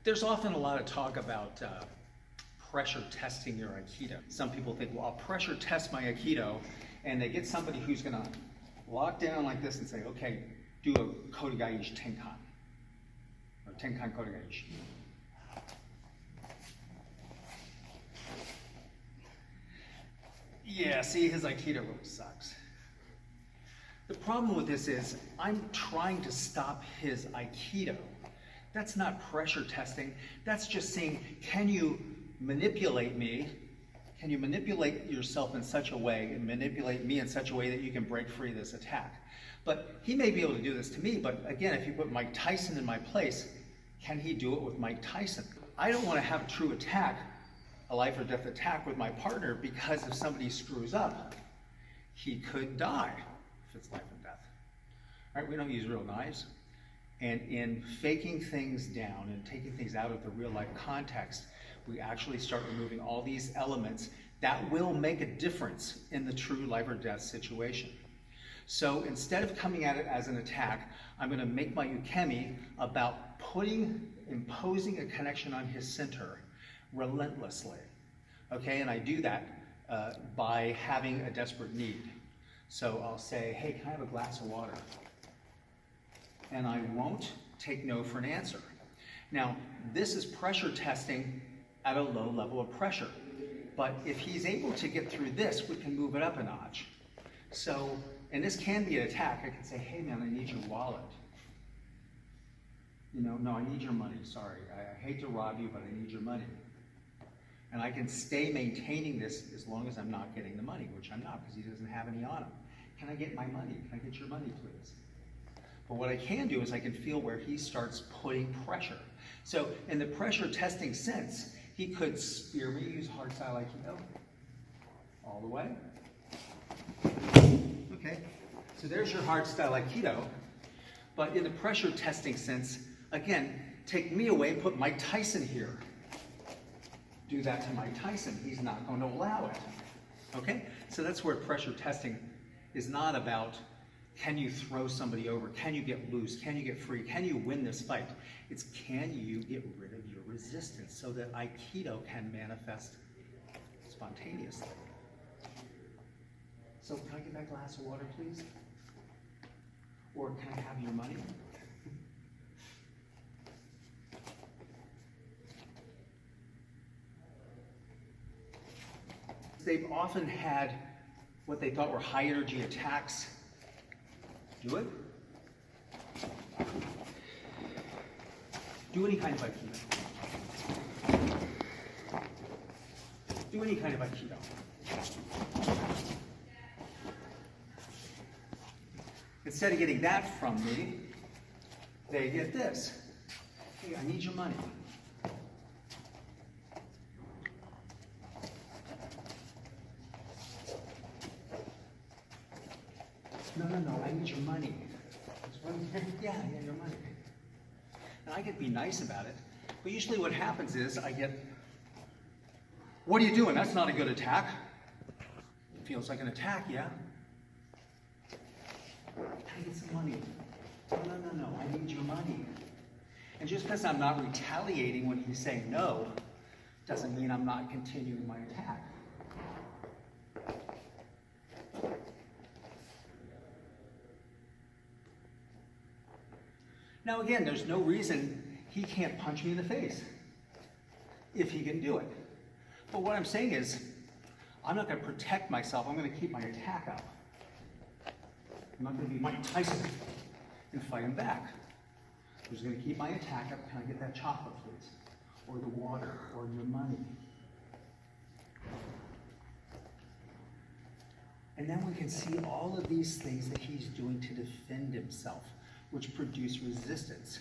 There's often a lot of talk about pressure testing your Aikido. Some people think, well, I'll pressure test my Aikido, and they get somebody who's going to lock down like this and say, okay, do a Kotegaiishi Tenkan, or Tenkan Kotegaiishi. Yeah, see, his Aikido really sucks. The problem with this is I'm trying to stop his Aikido. That's not pressure testing. That's just saying, can you manipulate me? Can you manipulate yourself in such a way and manipulate me in such a way that you can break free of this attack? But he may be able to do this to me, but again, if you put Mike Tyson in my place, can he do it with Mike Tyson? I don't want to have a true attack, a life or death attack with my partner, because if somebody screws up, he could die if it's life and death. All right, we don't use real knives. And in faking things down and taking things out of the real life context, we actually start removing all these elements that will make a difference in the true life or death situation. So instead of coming at it as an attack, I'm going to make my ukemi about imposing a connection on his center relentlessly. Okay, and I do that by having a desperate need. So I'll say, hey, can I have a glass of water? And I won't take no for an answer. Now, this is pressure testing at a low level of pressure. But if he's able to get through this, we can move it up a notch. So, and this can be an attack. I can say, hey man, I need your wallet. You know, no, I need your money, sorry. I hate to rob you, but I need your money. And I can stay maintaining this as long as I'm not getting the money, which I'm not, because he doesn't have any on him. Can I get my money? Can I get your money, please? But what I can do is I can feel where he starts putting pressure. So in the pressure testing sense, he could spear me, use hardstyle Aikido, all the way. Okay, so there's your hardstyle Aikido. But in the pressure testing sense, again, take me away, put Mike Tyson here. Do that to Mike Tyson, he's not going to allow it. Okay, so that's where pressure testing is not about, can you throw somebody over? Can you get loose? Can you get free? Can you win this fight? It's can you get rid of your resistance so that Aikido can manifest spontaneously. So can I get that glass of water, please? Or can I have your money? They've often had what they thought were high energy attacks. Do it. Do any kind of Aikido. Do any kind of Aikido. Instead of getting that from me, they get this. Hey, I need your money. No, I need your money. Yeah, your money. And I can be nice about it, but usually what happens is I get, what are you doing? That's not a good attack. It feels like an attack, yeah? Can I get some money? No, I need your money. And just because I'm not retaliating when he's saying no, doesn't mean I'm not continuing my attack. Now again, there's no reason he can't punch me in the face if he can do it. But what I'm saying is, I'm not going to protect myself, I'm going to keep my attack up. I'm not going to be Mike Tyson and fight him back. I'm just going to keep my attack up. Can I get that chocolate, please? Or the water, or your money? And then we can see all of these things that he's doing to defend himself, which produce resistance.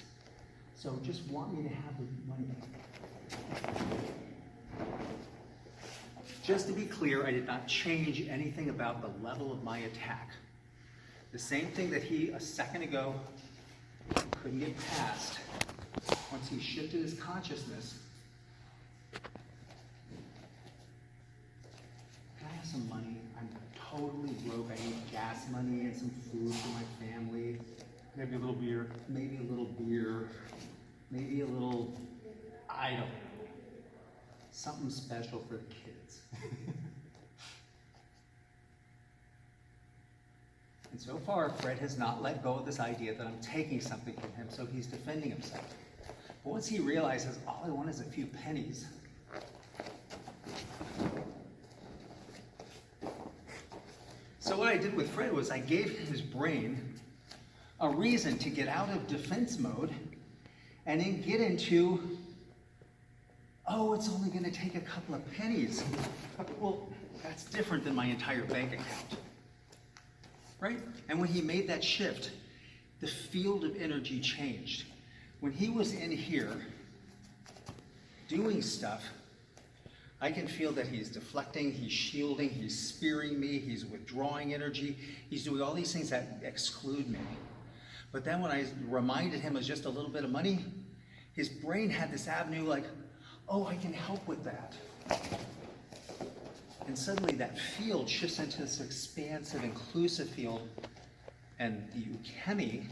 So just want me to have the money. Just to be clear, I did not change anything about the level of my attack. The same thing that he, a second ago, couldn't get past. Once he shifted his consciousness, can I have some money? I'm totally broke. I need gas money and some food for my family. Maybe a little beer, maybe a little beer, maybe a little I don't know. Something special for the kids. And so far, Fred has not let go of this idea that I'm taking something from him, so he's defending himself. But once he realizes all I want is a few pennies, so what I did with Fred was I gave his brain a reason to get out of defense mode and then get into, oh, it's only going to take a couple of pennies. Well, that's different than my entire bank account, right? And when he made that shift, the field of energy changed. When he was in here doing stuff, I can feel that he's deflecting, he's shielding, he's spearing me, he's withdrawing energy, he's doing all these things that exclude me. But then when I reminded him of just a little bit of money, his brain had this avenue like, oh, I can help with that. And suddenly that field shifts into this expansive, inclusive field, and the ukemi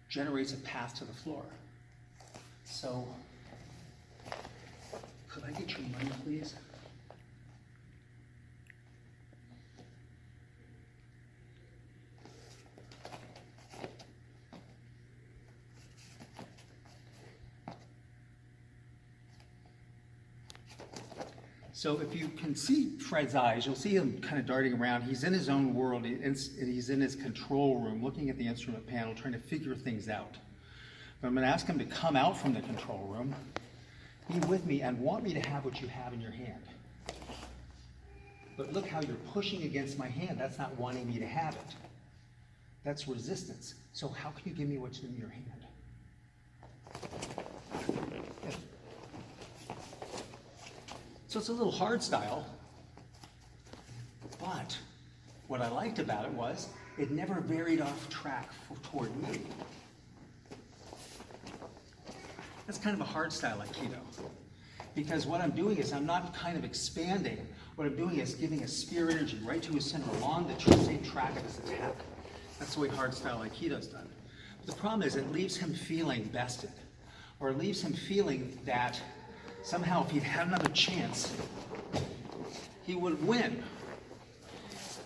generates a path to the floor. So, could I get your money, please? So if you can see Fred's eyes, you'll see him kind of darting around. He's in his own world. He's in his control room, looking at the instrument panel, trying to figure things out. But I'm going to ask him to come out from the control room, be with me, and want me to have what you have in your hand. But look how you're pushing against my hand. That's not wanting me to have it. That's resistance. So how can you give me what's in your hand? Yeah. So it's a little hard style, but what I liked about it was it never varied off track toward me. That's kind of a hard style Aikido, because what I'm doing is I'm not kind of expanding. What I'm doing is giving a spear energy right to his center along the same track of his attack. That's the way hard style Aikido is done. But the problem is it leaves him feeling bested, or it leaves him feeling that somehow if he'd had another chance, he would win.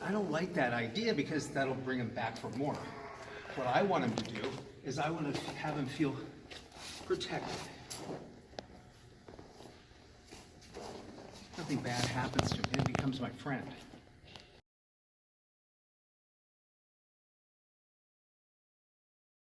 I don't like that idea because that'll bring him back for more. What I want him to do is I want to have him feel protected. Nothing bad happens to him. He becomes my friend.